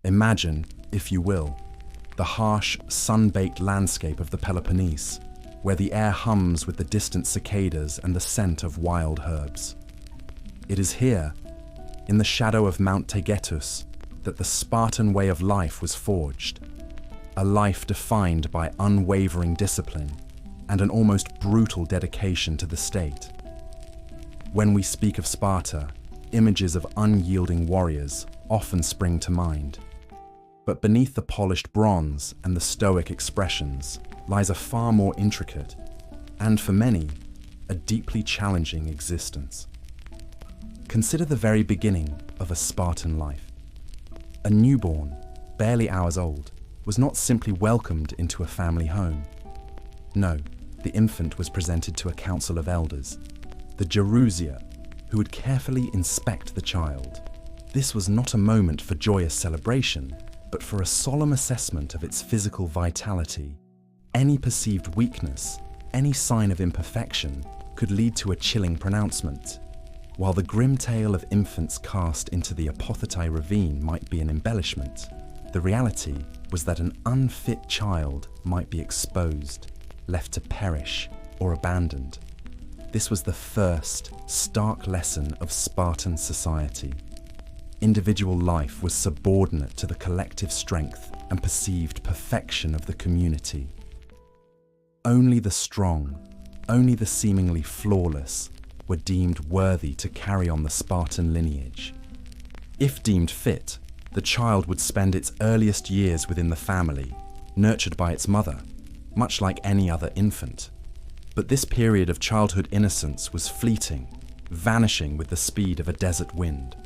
Imagine, if you will, the harsh, sun-baked landscape of the Peloponnese, where the air hums with the distant cicadas and the scent of wild herbs. It is here, in the shadow of Mount Taygetus, that the Spartan way of life was forged, a life defined by unwavering discipline and an almost brutal dedication to the state. When we speak of Sparta, images of unyielding warriors often spring to mind. But beneath the polished bronze and the stoic expressions lies a far more intricate, and for many, a deeply challenging existence. Consider the very beginning of a Spartan life. A newborn, barely hours old, was not simply welcomed into a family home. No, the infant was presented to a council of elders, the Gerousia, who would carefully inspect the child. This was not a moment for joyous celebration, but for a solemn assessment of its physical vitality. Any perceived weakness, any sign of imperfection, could lead to a chilling pronouncement. While the grim tale of infants cast into the Apothetai ravine might be an embellishment, the reality was that an unfit child might be exposed, left to perish, or abandoned. This was the first stark lesson of Spartan society. Individual life was subordinate to the collective strength and perceived perfection of the community. Only the strong, only the seemingly flawless, were deemed worthy to carry on the Spartan lineage. If deemed fit, the child would spend its earliest years within the family, nurtured by its mother, much like any other infant. But this period of childhood innocence was fleeting, vanishing with the speed of a desert wind.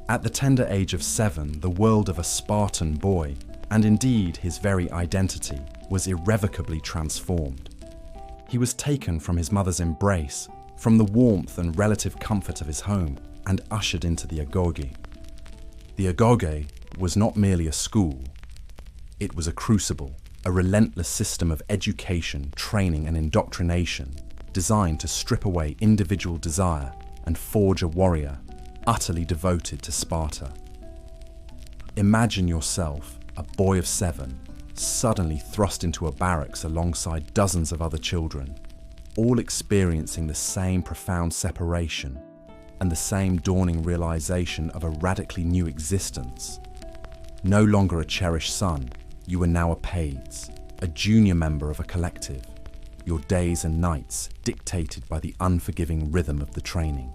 At the tender age of 7, the world of a Spartan boy, and indeed his very identity, was irrevocably transformed. He was taken from his mother's embrace, from the warmth and relative comfort of his home, and ushered into the agoge. The agoge was not merely a school. It was a crucible, a relentless system of education, training, and indoctrination designed to strip away individual desire and forge a warrior utterly devoted to Sparta. Imagine yourself, a boy of 7, suddenly thrust into a barracks alongside dozens of other children, all experiencing the same profound separation and the same dawning realization of a radically new existence. No longer a cherished son, you were now a paids, a junior member of a collective, your days and nights dictated by the unforgiving rhythm of the training.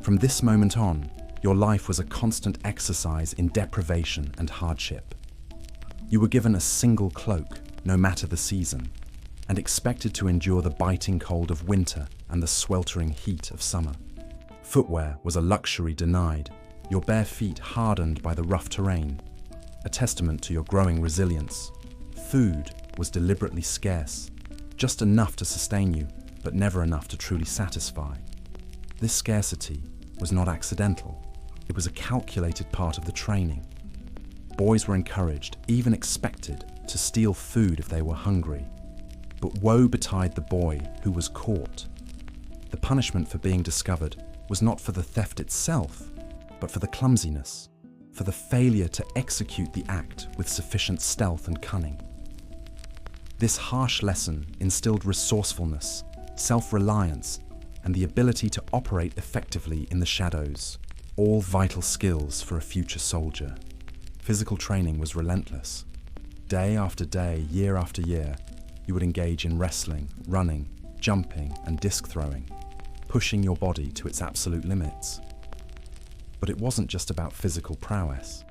From this moment on, your life was a constant exercise in deprivation and hardship. You were given a single cloak, no matter the season, and expected to endure the biting cold of winter and the sweltering heat of summer. Footwear was a luxury denied, your bare feet hardened by the rough terrain, a testament to your growing resilience. Food was deliberately scarce, just enough to sustain you, but never enough to truly satisfy. This scarcity was not accidental. It was a calculated part of the training. Boys were encouraged, even expected, to steal food if they were hungry. But woe betide the boy who was caught. The punishment for being discovered was not for the theft itself, but for the clumsiness, for the failure to execute the act with sufficient stealth and cunning. This harsh lesson instilled resourcefulness, self-reliance, and the ability to operate effectively in the shadows, all vital skills for a future soldier. Physical training was relentless. Day after day, year after year, you would engage in wrestling, running, jumping, and disc throwing, pushing your body to its absolute limits. But it wasn't just about physical prowess.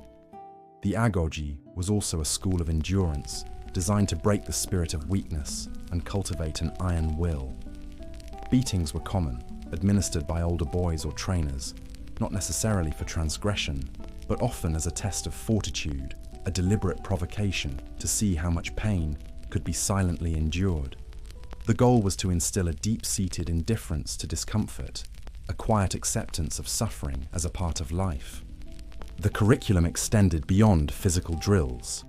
The agoge was also a school of endurance, designed to break the spirit of weakness and cultivate an iron will. Beatings were common, administered by older boys or trainers, not necessarily for transgression, but often as a test of fortitude, a deliberate provocation to see how much pain could be silently endured. The goal was to instill a deep-seated indifference to discomfort, a quiet acceptance of suffering as a part of life. The curriculum extended beyond physical drills.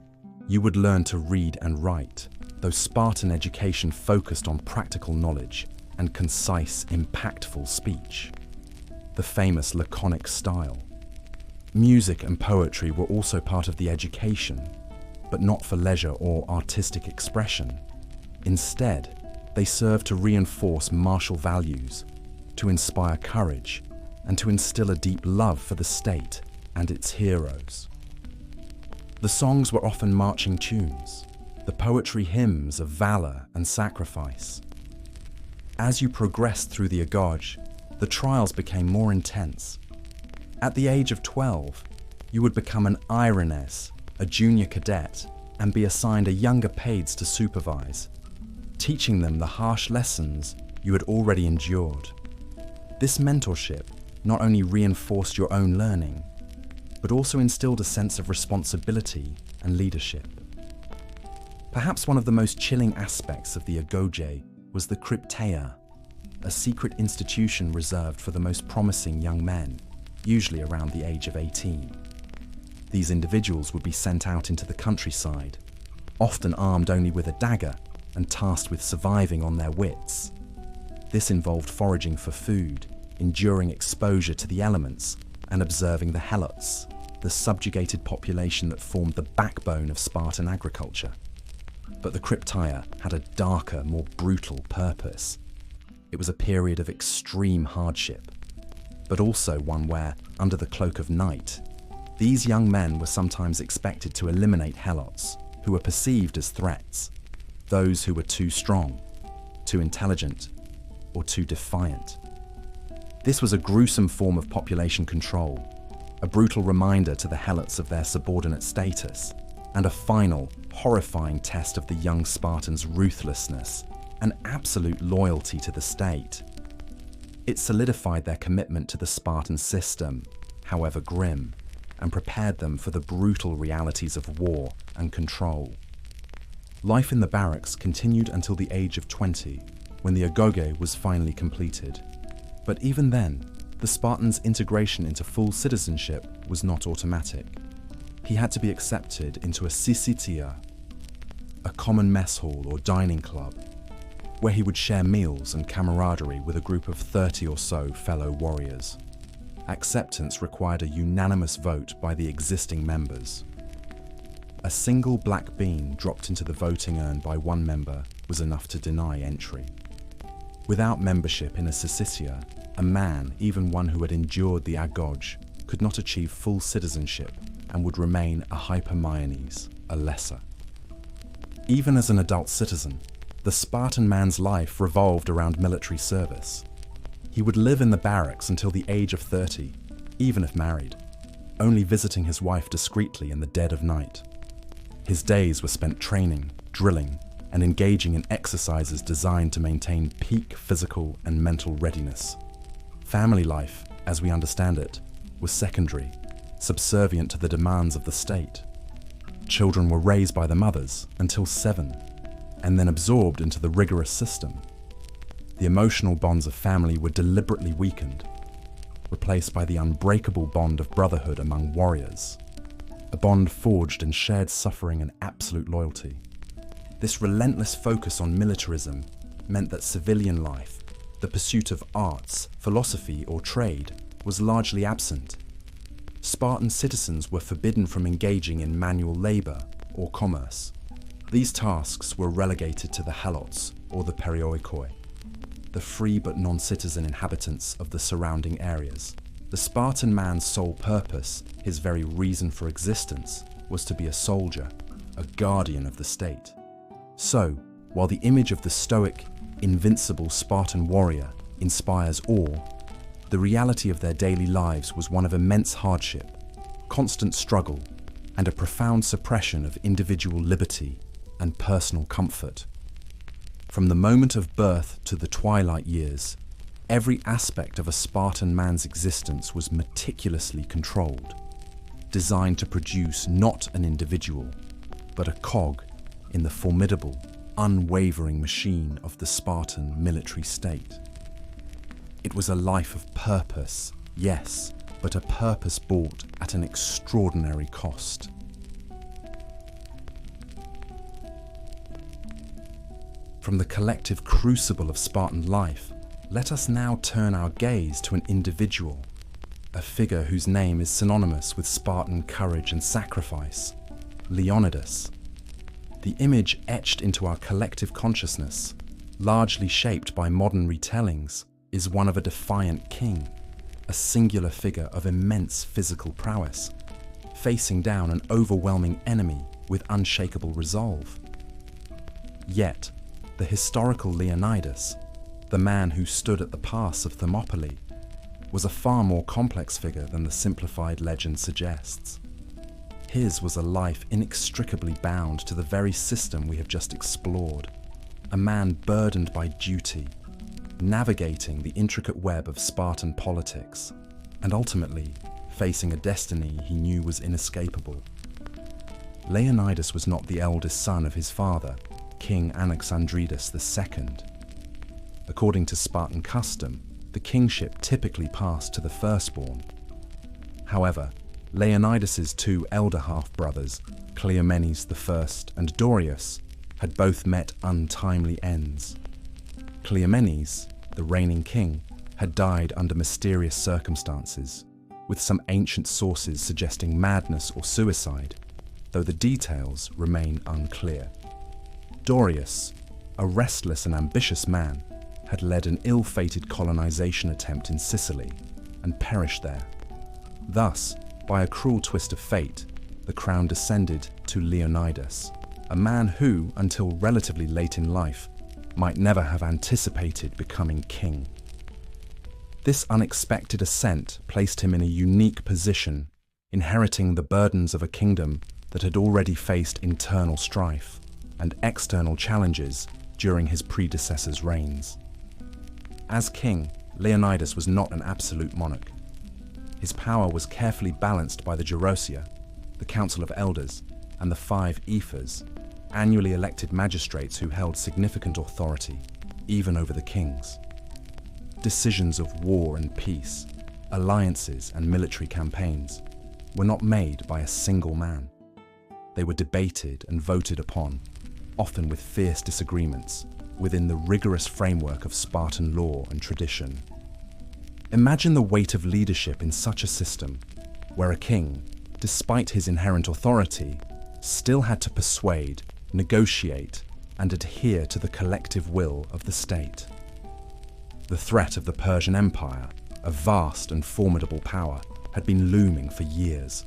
You would learn to read and write, though Spartan education focused on practical knowledge and concise, impactful speech. The famous laconic style. Music and poetry were also part of the education, but not for leisure or artistic expression. Instead, they served to reinforce martial values, to inspire courage, and to instill a deep love for the state and its heroes. The songs were often marching tunes, the poetry hymns of valor and sacrifice. As you progressed through the Agoj, the trials became more intense. At the age of 12, you would become an Irones, a junior cadet, and be assigned a younger paids to supervise, teaching them the harsh lessons you had already endured. This mentorship not only reinforced your own learning, but also instilled a sense of responsibility and leadership. Perhaps one of the most chilling aspects of the Agoge was the Krypteia, a secret institution reserved for the most promising young men, usually around the age of 18. These individuals would be sent out into the countryside, often armed only with a dagger and tasked with surviving on their wits. This involved foraging for food, enduring exposure to the elements, and observing the helots, the subjugated population that formed the backbone of Spartan agriculture. But the Krypteia had a darker, more brutal purpose. It was a period of extreme hardship, but also one where, under the cloak of night, these young men were sometimes expected to eliminate helots, who were perceived as threats, those who were too strong, too intelligent, or too defiant. This was a gruesome form of population control, a brutal reminder to the helots of their subordinate status, and a final, horrifying test of the young Spartans' ruthlessness and absolute loyalty to the state. It solidified their commitment to the Spartan system, however grim, and prepared them for the brutal realities of war and control. Life in the barracks continued until the age of 20, when the Agoge was finally completed. But even then, the Spartan's integration into full citizenship was not automatic. He had to be accepted into a syssitia, a common mess hall or dining club, where he would share meals and camaraderie with a group of 30 or so fellow warriors. Acceptance required a unanimous vote by the existing members. A single black bean dropped into the voting urn by one member was enough to deny entry. Without membership in a syssitia, a man, even one who had endured the Agoj, could not achieve full citizenship and would remain a hypermyones, a lesser. Even as an adult citizen, the Spartan man's life revolved around military service. He would live in the barracks until the age of 30, even if married, only visiting his wife discreetly in the dead of night. His days were spent training, drilling, and engaging in exercises designed to maintain peak physical and mental readiness. Family life, as we understand it, was secondary, subservient to the demands of the state. Children were raised by the mothers until 7, and then absorbed into the rigorous system. The emotional bonds of family were deliberately weakened, replaced by the unbreakable bond of brotherhood among warriors, a bond forged in shared suffering and absolute loyalty. This relentless focus on militarism meant that civilian life, the pursuit of arts, philosophy, or trade, was largely absent. Spartan citizens were forbidden from engaging in manual labor or commerce. These tasks were relegated to the helots or the perioikoi, the free but non-citizen inhabitants of the surrounding areas. The Spartan man's sole purpose, his very reason for existence, was to be a soldier, a guardian of the state. So, while the image of the stoic, invincible Spartan warrior inspires awe, the reality of their daily lives was one of immense hardship, constant struggle, and a profound suppression of individual liberty and personal comfort. From the moment of birth to the twilight years, every aspect of a Spartan man's existence was meticulously controlled, designed to produce not an individual, but a cog in the formidable, unwavering machine of the Spartan military state. It was a life of purpose, yes, but a purpose bought at an extraordinary cost. From the collective crucible of Spartan life, let us now turn our gaze to an individual, a figure whose name is synonymous with Spartan courage and sacrifice, Leonidas. The image etched into our collective consciousness, largely shaped by modern retellings, is one of a defiant king, a singular figure of immense physical prowess, facing down an overwhelming enemy with unshakable resolve. Yet, the historical Leonidas, the man who stood at the pass of Thermopylae, was a far more complex figure than the simplified legend suggests. His was a life inextricably bound to the very system we have just explored, a man burdened by duty, navigating the intricate web of Spartan politics, and ultimately facing a destiny he knew was inescapable. Leonidas was not the eldest son of his father, King Anaxandridas II. According to Spartan custom, the kingship typically passed to the firstborn. However, Leonidas's two elder half-brothers, Cleomenes I and Dorius, had both met untimely ends. Cleomenes, the reigning king, had died under mysterious circumstances, with some ancient sources suggesting madness or suicide, though the details remain unclear. Dorius, a restless and ambitious man, had led an ill-fated colonization attempt in Sicily and perished there. Thus, by a cruel twist of fate, the crown descended to Leonidas, a man who, until relatively late in life, might never have anticipated becoming king. This unexpected ascent placed him in a unique position, inheriting the burdens of a kingdom that had already faced internal strife and external challenges during his predecessor's reigns. As king, Leonidas was not an absolute monarch. His power was carefully balanced by the Gerousia, the Council of Elders, and the 5 ephors, annually elected magistrates who held significant authority, even over the kings. Decisions of war and peace, alliances and military campaigns were not made by a single man. They were debated and voted upon, often with fierce disagreements, within the rigorous framework of Spartan law and tradition. Imagine the weight of leadership in such a system, where a king, despite his inherent authority, still had to persuade, negotiate, and adhere to the collective will of the state. The threat of the Persian Empire, a vast and formidable power, had been looming for years.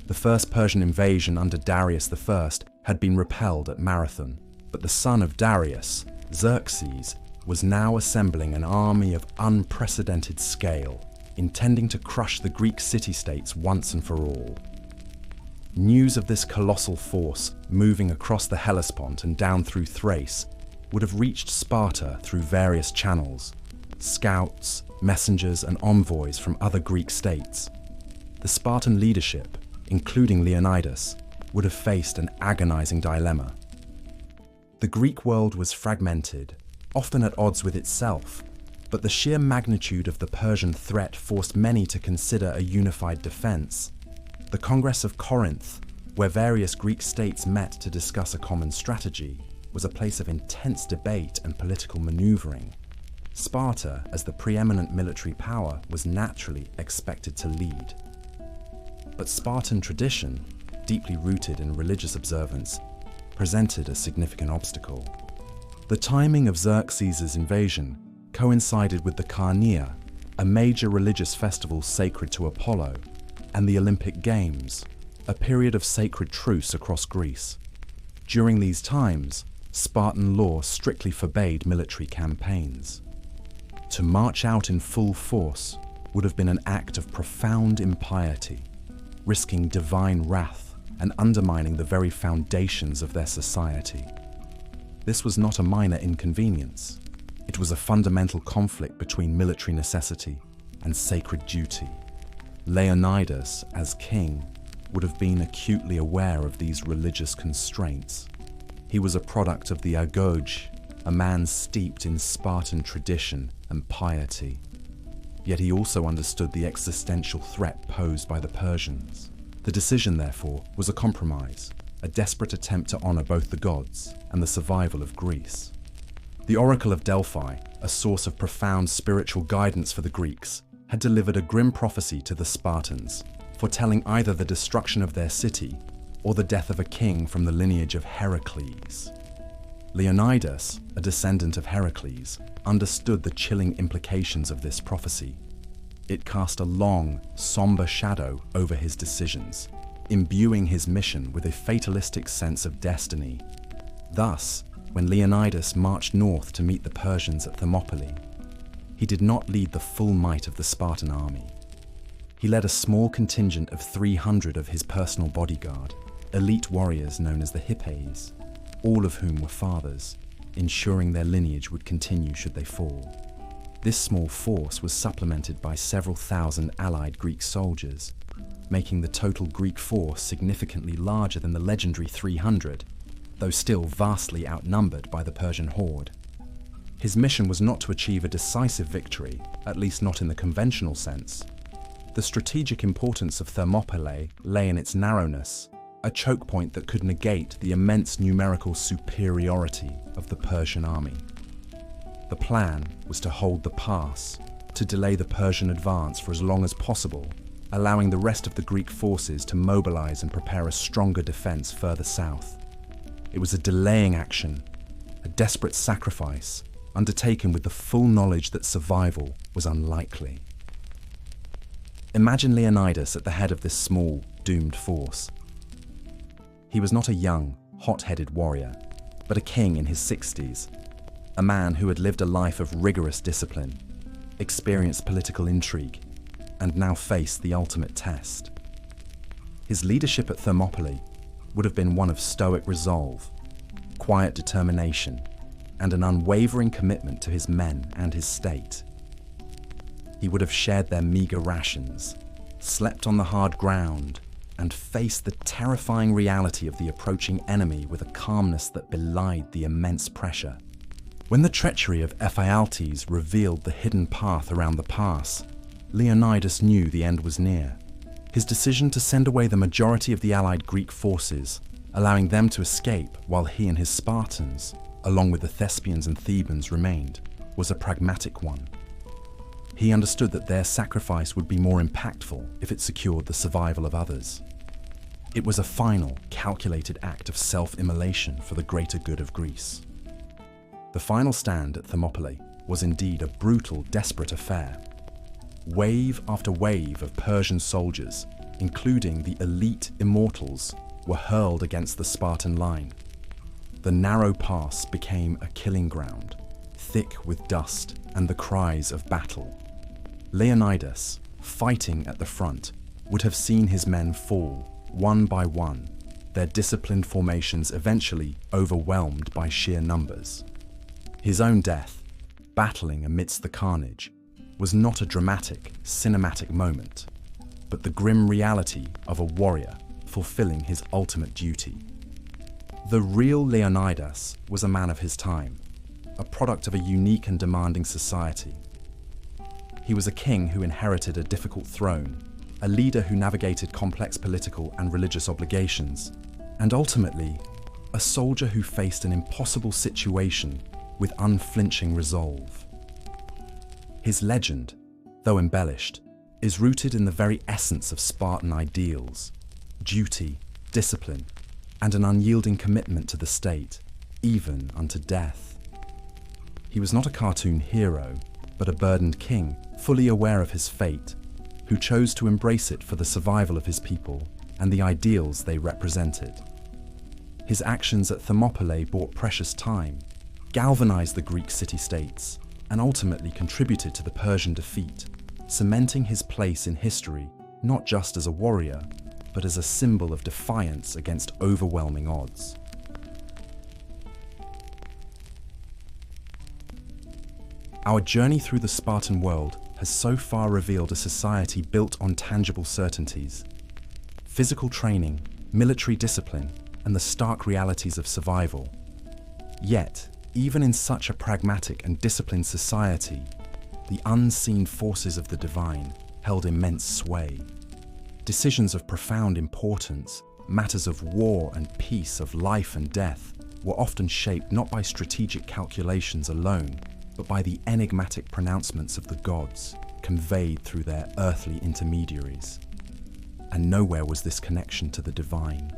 The first Persian invasion under Darius I had been repelled at Marathon, but the son of Darius, Xerxes, was now assembling an army of unprecedented scale, intending to crush the Greek city-states once and for all. News of this colossal force moving across the Hellespont and down through Thrace would have reached Sparta through various channels: scouts, messengers, and envoys from other Greek states. The Spartan leadership, including Leonidas, would have faced an agonizing dilemma. The Greek world was fragmented, often at odds with itself, but the sheer magnitude of the Persian threat forced many to consider a unified defense. The Congress of Corinth, where various Greek states met to discuss a common strategy, was a place of intense debate and political maneuvering. Sparta, as the preeminent military power, was naturally expected to lead. But Spartan tradition, deeply rooted in religious observance, presented a significant obstacle. The timing of Xerxes' invasion coincided with the Carnea, a major religious festival sacred to Apollo, and the Olympic Games, a period of sacred truce across Greece. During these times, Spartan law strictly forbade military campaigns. To march out in full force would have been an act of profound impiety, risking divine wrath and undermining the very foundations of their society. This was not a minor inconvenience. It was a fundamental conflict between military necessity and sacred duty. Leonidas, as king, would have been acutely aware of these religious constraints. He was a product of the agoge, a man steeped in Spartan tradition and piety. Yet he also understood the existential threat posed by the Persians. The decision, therefore, was a compromise, a desperate attempt to honor both the gods and the survival of Greece. The Oracle of Delphi, a source of profound spiritual guidance for the Greeks, had delivered a grim prophecy to the Spartans, foretelling either the destruction of their city or the death of a king from the lineage of Heracles. Leonidas, a descendant of Heracles, understood the chilling implications of this prophecy. It cast a long, somber shadow over his decisions, imbuing his mission with a fatalistic sense of destiny. Thus, when Leonidas marched north to meet the Persians at Thermopylae, he did not lead the full might of the Spartan army. He led a small contingent of 300 of his personal bodyguard, elite warriors known as the Hippes, all of whom were fathers, ensuring their lineage would continue should they fall. This small force was supplemented by several thousand allied Greek soldiers, making the total Greek force significantly larger than the legendary 300, though still vastly outnumbered by the Persian horde. His mission was not to achieve a decisive victory, at least not in the conventional sense. The strategic importance of Thermopylae lay in its narrowness, a choke point that could negate the immense numerical superiority of the Persian army. The plan was to hold the pass, to delay the Persian advance for as long as possible, allowing the rest of the Greek forces to mobilize and prepare a stronger defense further south. It was a delaying action, a desperate sacrifice, undertaken with the full knowledge that survival was unlikely. Imagine Leonidas at the head of this small, doomed force. He was not a young, hot-headed warrior, but a king in his 60s, a man who had lived a life of rigorous discipline, experienced political intrigue, and now faced the ultimate test. His leadership at Thermopylae would have been one of stoic resolve, quiet determination, and an unwavering commitment to his men and his state. He would have shared their meager rations, slept on the hard ground, and faced the terrifying reality of the approaching enemy with a calmness that belied the immense pressure. When the treachery of Ephialtes revealed the hidden path around the pass, Leonidas knew the end was near. His decision to send away the majority of the allied Greek forces, allowing them to escape while he and his Spartans, along with the Thespians and Thebans, remained, was a pragmatic one. He understood that their sacrifice would be more impactful if it secured the survival of others. It was a final, calculated act of self-immolation for the greater good of Greece. The final stand at Thermopylae was indeed a brutal, desperate affair. Wave after wave of Persian soldiers, including the elite immortals, were hurled against the Spartan line. The narrow pass became a killing ground, thick with dust and the cries of battle. Leonidas, fighting at the front, would have seen his men fall, one by one, their disciplined formations eventually overwhelmed by sheer numbers. His own death, battling amidst the carnage, was not a dramatic, cinematic moment, but the grim reality of a warrior fulfilling his ultimate duty. The real Leonidas was a man of his time, a product of a unique and demanding society. He was a king who inherited a difficult throne, a leader who navigated complex political and religious obligations, and ultimately, a soldier who faced an impossible situation with unflinching resolve. His legend, though embellished, is rooted in the very essence of Spartan ideals: duty, discipline, and an unyielding commitment to the state, even unto death. He was not a cartoon hero, but a burdened king, fully aware of his fate, who chose to embrace it for the survival of his people and the ideals they represented. His actions at Thermopylae bought precious time, galvanized the Greek city-states, and ultimately contributed to the Persian defeat, cementing his place in history not just as a warrior, but as a symbol of defiance against overwhelming odds. Our journey through the Spartan world has so far revealed a society built on tangible certainties: physical training, military discipline, and the stark realities of survival. Yet, even in such a pragmatic and disciplined society, the unseen forces of the divine held immense sway. Decisions of profound importance, matters of war and peace, of life and death, were often shaped not by strategic calculations alone, but by the enigmatic pronouncements of the gods, conveyed through their earthly intermediaries. And nowhere was this connection to the divine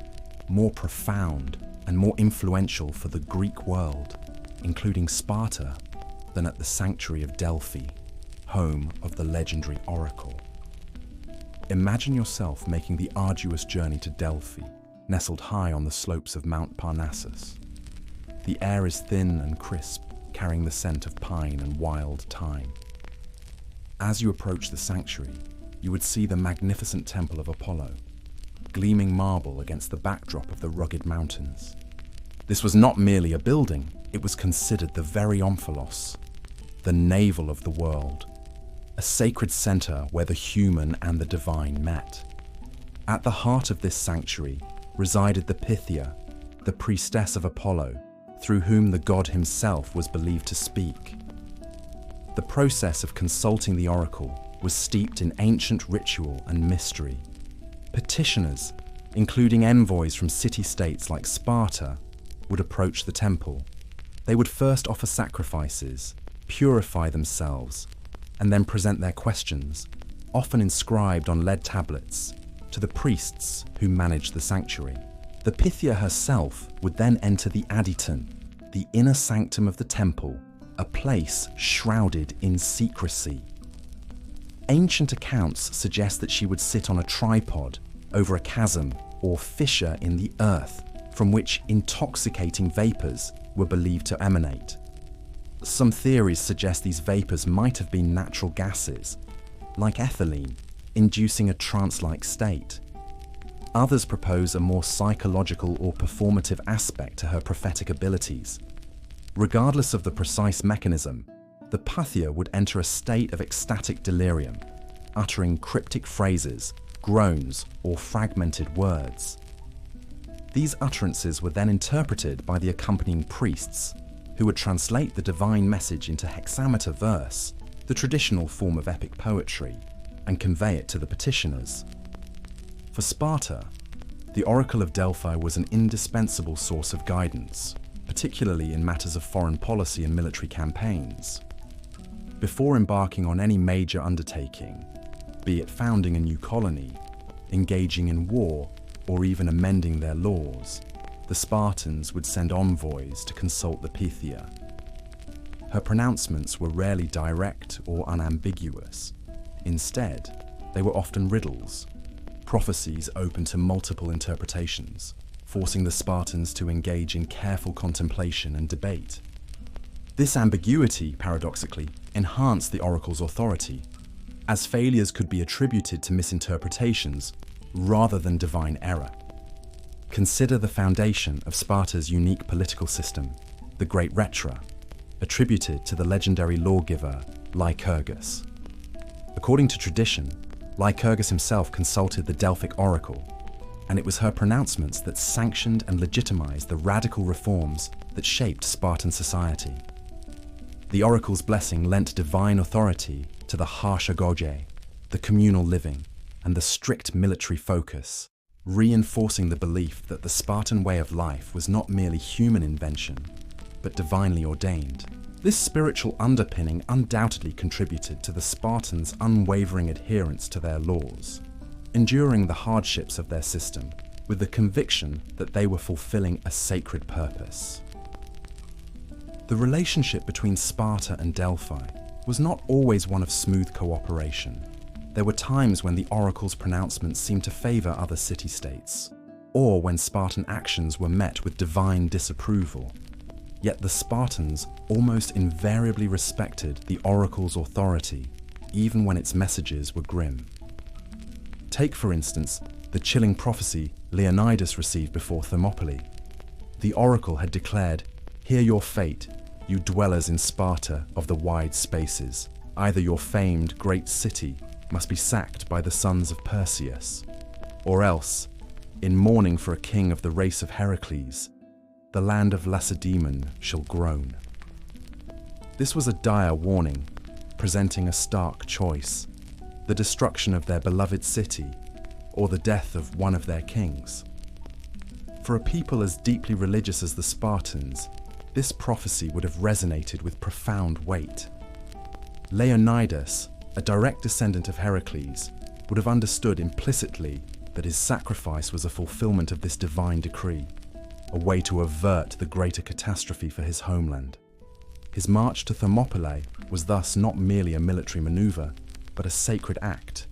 more profound and more influential for the Greek world, including Sparta, than at the sanctuary of Delphi, home of the legendary oracle. Imagine yourself making the arduous journey to Delphi, nestled high on the slopes of Mount Parnassus. The air is thin and crisp, carrying the scent of pine and wild thyme. As you approach the sanctuary, you would see the magnificent temple of Apollo, gleaming marble against the backdrop of the rugged mountains. This was not merely a building, it was considered the very omphalos, the navel of the world, a sacred center where the human and the divine met. At the heart of this sanctuary resided the Pythia, the priestess of Apollo, through whom the god himself was believed to speak. The process of consulting the oracle was steeped in ancient ritual and mystery. Petitioners, including envoys from city-states like Sparta, would approach the temple. They would first offer sacrifices, purify themselves, and then present their questions, often inscribed on lead tablets, to the priests who managed the sanctuary. The Pythia herself would then enter the Aditon, the inner sanctum of the temple, a place shrouded in secrecy. Ancient accounts suggest that she would sit on a tripod over a chasm or fissure in the earth from which intoxicating vapors were believed to emanate. Some theories suggest these vapors might have been natural gases, like ethylene, inducing a trance-like state. Others propose a more psychological or performative aspect to her prophetic abilities. Regardless of the precise mechanism, the Pythia would enter a state of ecstatic delirium, uttering cryptic phrases, groans, or fragmented words. These utterances were then interpreted by the accompanying priests, who would translate the divine message into hexameter verse, the traditional form of epic poetry, and convey it to the petitioners. For Sparta, the Oracle of Delphi was an indispensable source of guidance, particularly in matters of foreign policy and military campaigns. Before embarking on any major undertaking, be it founding a new colony, engaging in war, or even amending their laws, the Spartans would send envoys to consult the Pythia. Her pronouncements were rarely direct or unambiguous. Instead, they were often riddles, prophecies open to multiple interpretations, forcing the Spartans to engage in careful contemplation and debate. This ambiguity, paradoxically, enhanced the oracle's authority, as failures could be attributed to misinterpretations rather than divine error. Consider the foundation of Sparta's unique political system, the Great Rhetra, attributed to the legendary lawgiver Lycurgus. According to tradition, Lycurgus himself consulted the Delphic oracle, and it was her pronouncements that sanctioned and legitimized the radical reforms that shaped Spartan society. The oracle's blessing lent divine authority to the harsh agoge, the communal living, and the strict military focus, reinforcing the belief that the Spartan way of life was not merely human invention, but divinely ordained. This spiritual underpinning undoubtedly contributed to the Spartans' unwavering adherence to their laws, enduring the hardships of their system with the conviction that they were fulfilling a sacred purpose. The relationship between Sparta and Delphi was not always one of smooth cooperation. There were times when the oracle's pronouncements seemed to favor other city-states, or when Spartan actions were met with divine disapproval. Yet the Spartans almost invariably respected the oracle's authority, even when its messages were grim. Take, for instance, the chilling prophecy Leonidas received before Thermopylae. The oracle had declared, "Hear your fate, you dwellers in Sparta of the wide spaces. Either your famed great city must be sacked by the sons of Perseus, or else, in mourning for a king of the race of Heracles, the land of Lacedaemon shall groan." This was a dire warning, presenting a stark choice: the destruction of their beloved city, or the death of one of their kings. For a people as deeply religious as the Spartans, this prophecy would have resonated with profound weight. Leonidas, a direct descendant of Heracles, would have understood implicitly that his sacrifice was a fulfillment of this divine decree, a way to avert the greater catastrophe for his homeland. His march to Thermopylae was thus not merely a military maneuver, but a sacred act,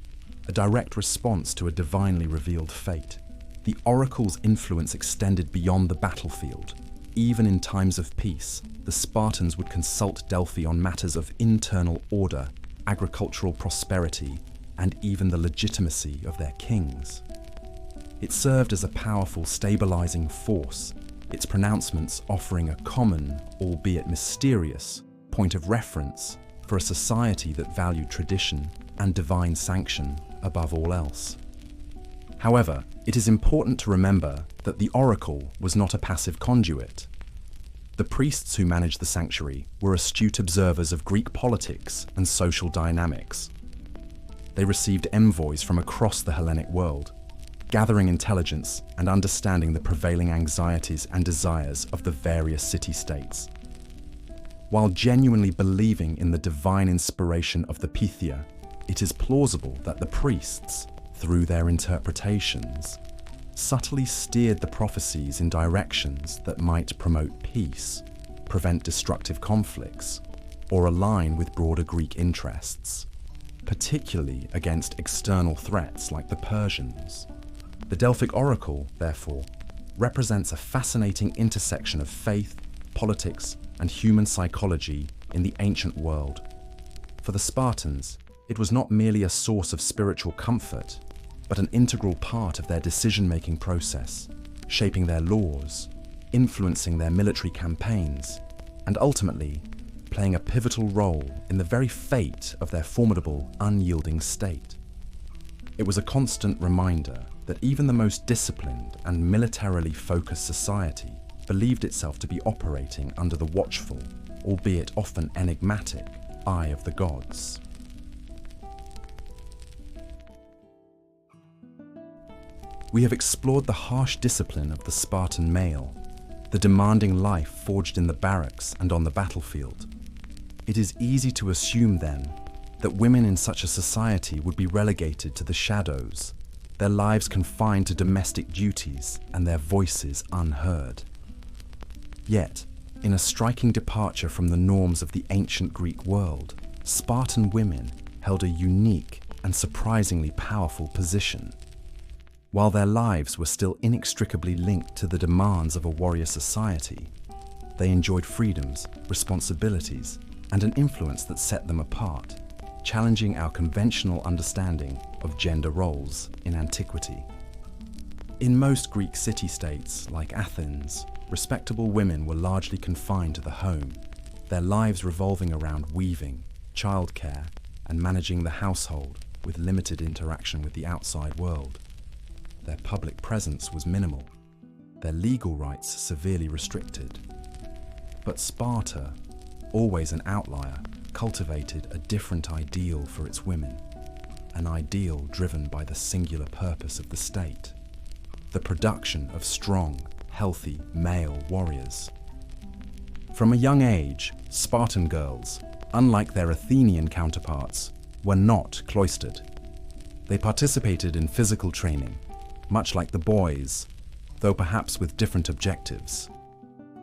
a direct response to a divinely revealed fate. The oracle's influence extended beyond the battlefield. Even in times of peace, the Spartans would consult Delphi on matters of internal order, agricultural prosperity, and even the legitimacy of their kings. It served as a powerful stabilizing force, its pronouncements offering a common, albeit mysterious, point of reference for a society that valued tradition and divine sanction above all else. However, it is important to remember that the oracle was not a passive conduit. The priests who managed the sanctuary were astute observers of Greek politics and social dynamics. They received envoys from across the Hellenic world, gathering intelligence and understanding the prevailing anxieties and desires of the various city-states. While genuinely believing in the divine inspiration of the Pythia, it is plausible that the priests, through their interpretations, subtly steered the prophecies in directions that might promote peace, prevent destructive conflicts, or align with broader Greek interests, particularly against external threats like the Persians. The Delphic oracle, therefore, represents a fascinating intersection of faith, politics, and human psychology in the ancient world. For the Spartans, it was not merely a source of spiritual comfort, but an integral part of their decision-making process, shaping their laws, influencing their military campaigns, and ultimately playing a pivotal role in the very fate of their formidable, unyielding state. It was a constant reminder that even the most disciplined and militarily focused society believed itself to be operating under the watchful, albeit often enigmatic, eye of the gods. We have explored the harsh discipline of the Spartan male, the demanding life forged in the barracks and on the battlefield. It is easy to assume, then, that women in such a society would be relegated to the shadows, their lives confined to domestic duties and their voices unheard. Yet, in a striking departure from the norms of the ancient Greek world, Spartan women held a unique and surprisingly powerful position. While their lives were still inextricably linked to the demands of a warrior society, they enjoyed freedoms, responsibilities, and an influence that set them apart, challenging our conventional understanding of gender roles in antiquity. In most Greek city-states, like Athens, respectable women were largely confined to the home, their lives revolving around weaving, childcare, and managing the household with limited interaction with the outside world. Their public presence was minimal, their legal rights severely restricted. But Sparta, always an outlier, cultivated a different ideal for its women, an ideal driven by the singular purpose of the state, the production of strong, healthy male warriors. From a young age, Spartan girls, unlike their Athenian counterparts, were not cloistered. They participated in physical training, much like the boys, though perhaps with different objectives.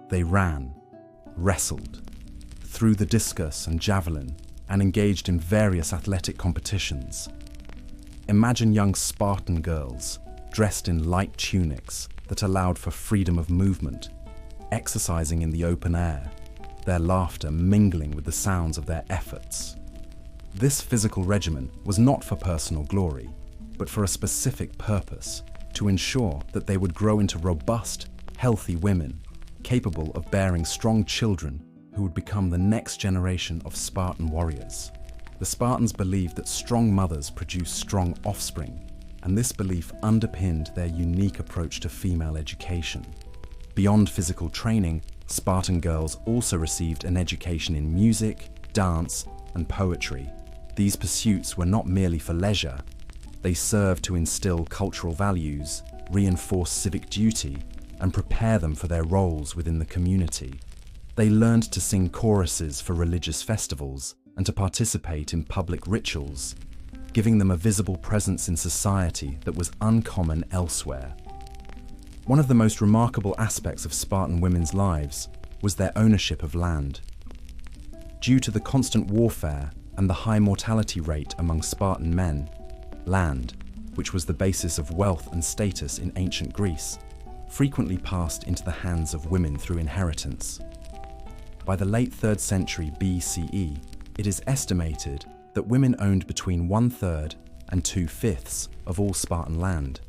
They ran, wrestled, threw the discus and javelin, and engaged in various athletic competitions. Imagine young Spartan girls dressed in light tunics that allowed for freedom of movement, exercising in the open air, their laughter mingling with the sounds of their efforts. This physical regimen was not for personal glory, but for a specific purpose, to ensure that they would grow into robust, healthy women, capable of bearing strong children who would become the next generation of Spartan warriors. The Spartans believed that strong mothers produce strong offspring, and this belief underpinned their unique approach to female education. Beyond physical training, Spartan girls also received an education in music, dance, and poetry. These pursuits were not merely for leisure. They served to instill cultural values, reinforce civic duty, and prepare them for their roles within the community. They learned to sing choruses for religious festivals, and to participate in public rituals, giving them a visible presence in society that was uncommon elsewhere. One of the most remarkable aspects of Spartan women's lives was their ownership of land. Due to the constant warfare and the high mortality rate among Spartan men, land, which was the basis of wealth and status in ancient Greece, frequently passed into the hands of women through inheritance. By the late 3rd century BCE, it is estimated that women owned between 1/3 and 2/5 of all Spartan land.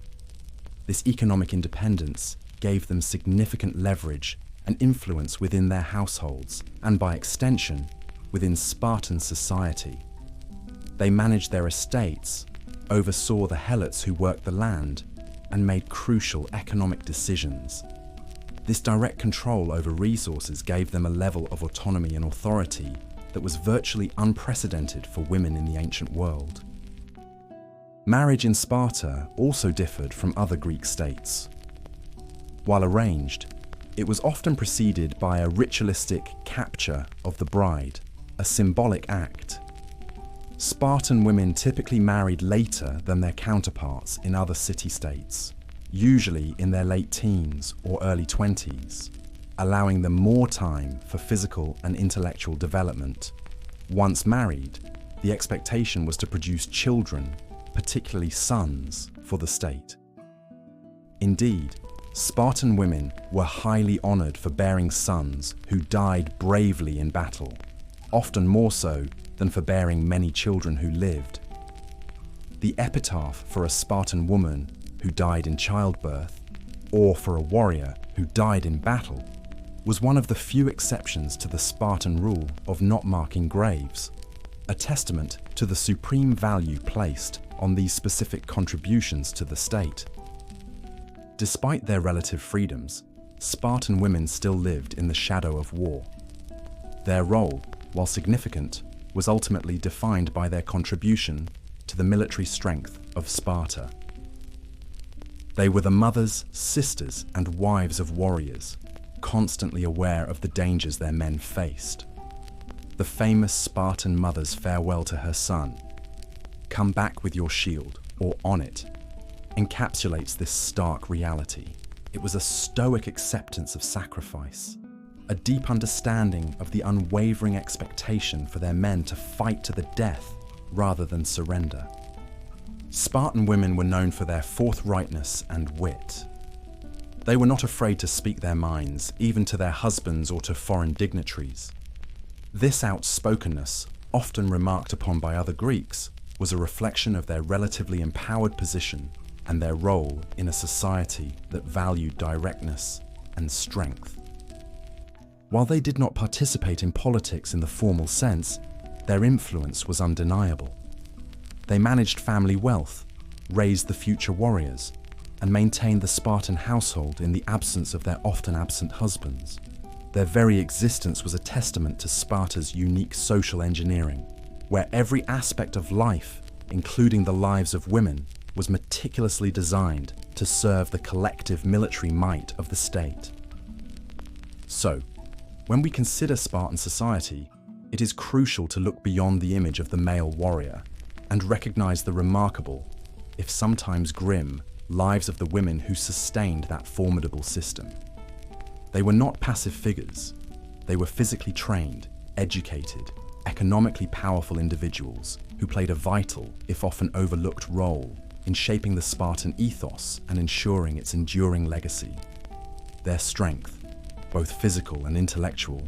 This economic independence gave them significant leverage and influence within their households, and by extension, within Spartan society. They managed their estates, oversaw the helots who worked the land, and made crucial economic decisions. This direct control over resources gave them a level of autonomy and authority that was virtually unprecedented for women in the ancient world. Marriage in Sparta also differed from other Greek states. While arranged, it was often preceded by a ritualistic capture of the bride, a symbolic act. Spartan women typically married later than their counterparts in other city-states, usually in their late teens or early 20s, allowing them more time for physical and intellectual development. Once married, the expectation was to produce children, particularly sons, for the state. Indeed, Spartan women were highly honored for bearing sons who died bravely in battle, often more so than for bearing many children who lived. The epitaph for a Spartan woman who died in childbirth, or for a warrior who died in battle, was one of the few exceptions to the Spartan rule of not marking graves, a testament to the supreme value placed on these specific contributions to the state. Despite their relative freedoms, Spartan women still lived in the shadow of war. Their role, while significant, was ultimately defined by their contribution to the military strength of Sparta. They were the mothers, sisters, and wives of warriors, constantly aware of the dangers their men faced. The famous Spartan mother's farewell to her son, "Come back with your shield, or on it," encapsulates this stark reality. It was a stoic acceptance of sacrifice, a deep understanding of the unwavering expectation for their men to fight to the death rather than surrender. Spartan women were known for their forthrightness and wit. They were not afraid to speak their minds, even to their husbands or to foreign dignitaries. This outspokenness, often remarked upon by other Greeks, was a reflection of their relatively empowered position and their role in a society that valued directness and strength. While they did not participate in politics in the formal sense, their influence was undeniable. They managed family wealth, raised the future warriors, and maintained the Spartan household in the absence of their often absent husbands. Their very existence was a testament to Sparta's unique social engineering, where every aspect of life, including the lives of women, was meticulously designed to serve the collective military might of the state. So, when we consider Spartan society, it is crucial to look beyond the image of the male warrior and recognize the remarkable, if sometimes grim, lives of the women who sustained that formidable system. They were not passive figures. They were physically trained, educated, economically powerful individuals who played a vital, if often overlooked, role in shaping the Spartan ethos and ensuring its enduring legacy. Their strength, both physical and intellectual,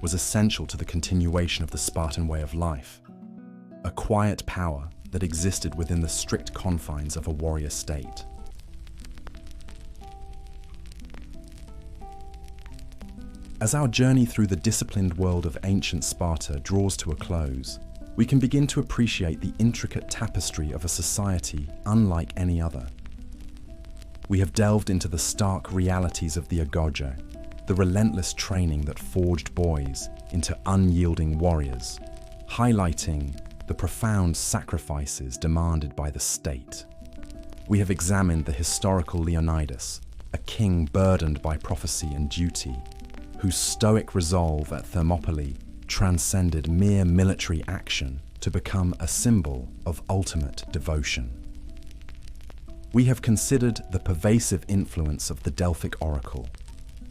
was essential to the continuation of the Spartan way of life, a quiet power that existed within the strict confines of a warrior state. As our journey through the disciplined world of ancient Sparta draws to a close, we can begin to appreciate the intricate tapestry of a society unlike any other. We have delved into the stark realities of the agoge, the relentless training that forged boys into unyielding warriors, highlighting the profound sacrifices demanded by the state. We have examined the historical Leonidas, a king burdened by prophecy and duty, whose stoic resolve at Thermopylae transcended mere military action to become a symbol of ultimate devotion. We have considered the pervasive influence of the Delphic oracle,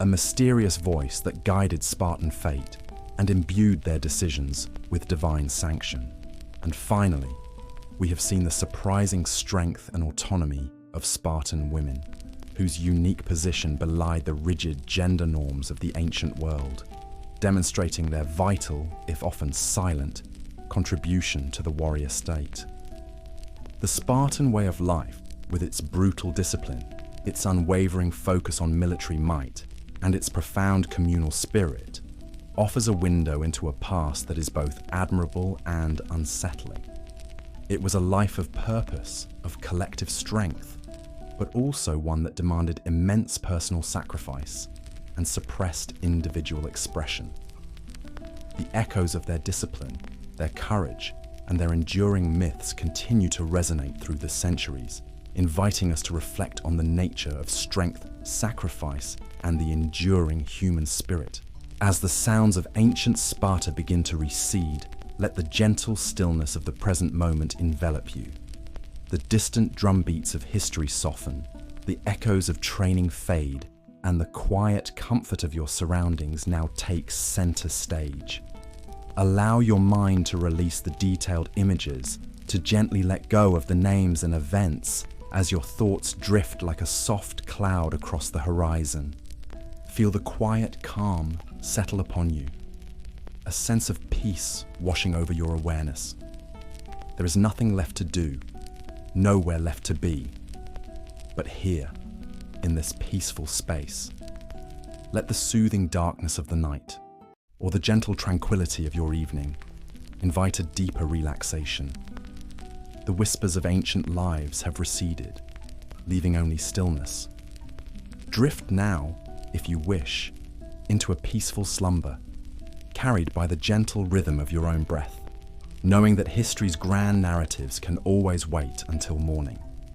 a mysterious voice that guided Spartan fate and imbued their decisions with divine sanction. And finally, we have seen the surprising strength and autonomy of Spartan women, whose unique position belied the rigid gender norms of the ancient world, demonstrating their vital, if often silent, contribution to the warrior state. The Spartan way of life, with its brutal discipline, its unwavering focus on military might, and its profound communal spirit, offers a window into a past that is both admirable and unsettling. It was a life of purpose, of collective strength, but also one that demanded immense personal sacrifice and suppressed individual expression. The echoes of their discipline, their courage, and their enduring myths continue to resonate through the centuries, inviting us to reflect on the nature of strength, sacrifice, and the enduring human spirit. As the sounds of ancient Sparta begin to recede, let the gentle stillness of the present moment envelop you. The distant drumbeats of history soften, the echoes of training fade, and the quiet comfort of your surroundings now takes center stage. Allow your mind to release the detailed images, to gently let go of the names and events as your thoughts drift like a soft cloud across the horizon. Feel the quiet calm settle upon you, a sense of peace washing over your awareness. There is nothing left to do, nowhere left to be, but here, in this peaceful space. Let the soothing darkness of the night, or the gentle tranquility of your evening, invite a deeper relaxation. The whispers of ancient lives have receded, leaving only stillness. Drift now, if you wish, into a peaceful slumber, carried by the gentle rhythm of your own breath, knowing that history's grand narratives can always wait until morning.